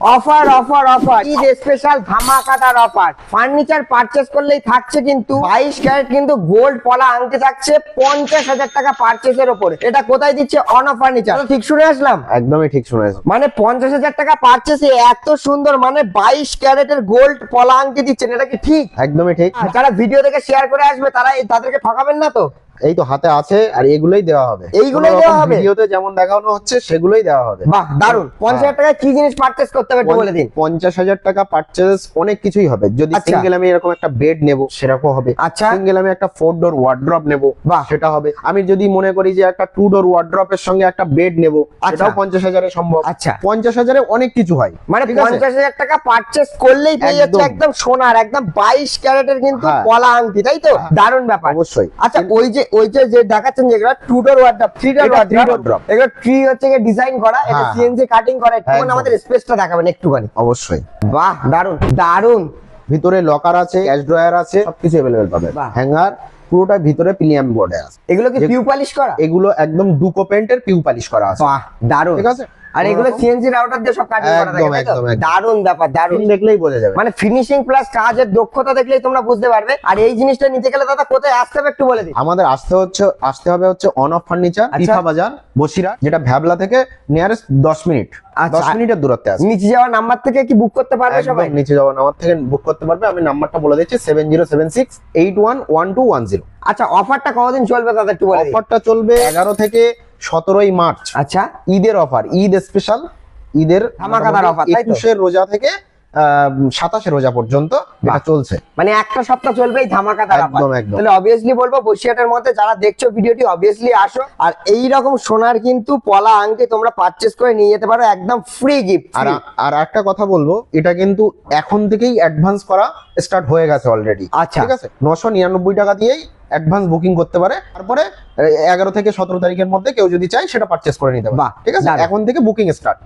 Offer offer offer Eid special ধামাকাদার offer. Furniture purchase করলেই থাকছে কিন্তু 22 ক্যারেট কিন্তু গোল্ড পলা আংটি থাকছে 50,000 টাকা পারচেসের উপরে। এটা কোথায় দিচ্ছে? On furniture. ঠিক শুনে আসলাম? একদমই ঠিক শুনেছো। মানে 50,000 টাকা পারচেসে এত সুন্দর মানে 22 ক্যারেটের গোল্ড পলা আংটি দিচ্ছেন, এটা কি ঠিক? একদমই ঠিক। যারা ভিডিও দেখে শেয়ার করে আসবে তাদেরকে ঠকাবেন না তো? এই তো হাতে আছে আর এগুলোই দেওয়া হবে। এইগুলোই দেওয়া হবে? ভিডিওতে যেমন দেখানো হচ্ছে সেগুলোই দেওয়া হবে। বাহ দারুন। 50,000 টাকা কি জিনিস পারচেস করতে হবে একটু বলে দিন। 50,000 টাকা পারচেজ অনেক কিছুই হবে। যদি আচ্ছা। সিঙ্গেল আমি এরকম একটা বেড নেব সেরকম হবে। আচ্ছা। সিঙ্গেল আমি একটা 4 ডোর ওয়ার্ড্রপ নেব, বাহ। সেটা হবে। আমি যদি মনে করি যে একটা 2 ডোর ওয়ার্ড্রপের সঙ্গে একটা বেড নেব, আচ্ছা। সেটাও 50,000 এ সম্ভব। আচ্ছা। 50,000 এ অনেক কিছু হয়। মানে ঠিক আছে? 50,000 টাকা পারচেস করলেই পেয়ে যাচ্ছে একদম। একদম সোনার একদম 22 ক্যারেটের কিন্তু হ্যাঁ। পলা আংটি, তাই তো? হ্যাঁ। দারুণ ব্যাপার। অবশ্যই। আচ্ছা, ওই যে দেখাচ্ছেন যেগুলো 2 ডোর ওয়ার্ড্রপ, 3 ডোর এটা 3 door ওয়ার্ড্রপ, wardrobe। এগুলো ট্রি হচ্ছে ডিজাইন করা, এটা হ্যাঁ। সিএনসি কাটিং করা। একটু একদম। আমাদের স্পেসটা দেখাবেন একটুখানি। অবশ্যই। বাহ দারুণ দারুণ। ভিতরে লকার আছে, ক্যাশ ড্রয়ার আছে, সবকিছু अवेलेबल পাবে। বাহ। হ্যাঙ্গার পুরোটা ভিতরে প্রিমিয়াম বোর্ডে আছে। এগুলো কি পিউ পলিশ করা? এগুলো একদম ডুকো পেইন্টের পিউ পলিশ করা আছে। বাহ দারুণ। ঠিক আছে? আর এগুলো সিএনসি রাউটার দিয়ে সব কাটিং করা থাকে, একদম, তাই তো? একদম, একদম। দারুণ ব্যাপার, দারুণ। ফিল দেখলেই বোঝা যাবে। মানে ফিনিশিং প্লাস কাজের দক্ষতা দেখলেই তোমরা বুঝতে পারবে। আর এই জিনিসটা নিতে গেলে দাদা কোথায় আসতে হবে একটু বলে দিন। আমাদের আসতে হবে অন অফ ফার্নিচার, আচ্ছা। পিঠা বাজার, বসিরা, যেটা ভ্যাবলা থেকে নিয়ারেস্ট 10 মিনিট। আচ্ছা। 10 মিনিটের দূরত্বে আছে। নিচে যাওয়ার নাম্বার থেকে কি বুক করতে পারবে একদম সবাই? নিচে যাওয়ার নাম্বার থেকে বুক করতে পারবে। আমি নাম্বারটা বলে দিচ্ছি 7076811210। আচ্ছা, অফারটা কতদিন চলবে দাদা একটু বলে দিন। অফারটা চলবে 11 থেকে 17 মার্চ। আচ্ছা, ঈদের অফার, ঈদ স্পেশাল, ঈদের ধামাকাদার offer, তাই তো? 21 রোজা থেকে 27 রোজা পর্যন্ত এটা বাহ। চলছে। মানে একটা সপ্তাহ চলবে এই ধামাকাদার অফার। একদম, একদম। তাহলে অবভিয়াসলি বলবো বসিরহাটের মধ্যে যারা দেখছো ভিডিওটি অবভিয়াসলি আসো। আর এই রকম সোনার কিন্তু পলা আংটি তোমরা পারচেজ করে নিয়ে যেতে পারো একদম ফ্রি গিফট। আর একটা কথা বলবো, এটা কিন্তু এখন থেকেই অ্যাডভান্স করা স্টার্ট হয়ে গেছে অলরেডি। আচ্ছা। ঠিক আছে? 999 টাকা দিয়েই অ্যাডভান্স বুকিং করতে পারে। তারপরে 11 থেকে 17 তারিখের মধ্যে কেউ যদি চায় সেটা পারচেস করে নিতে পারে। বাহ, ঠিক আছে? দারুণ। এখন থেকে বুকিং স্টার্ট।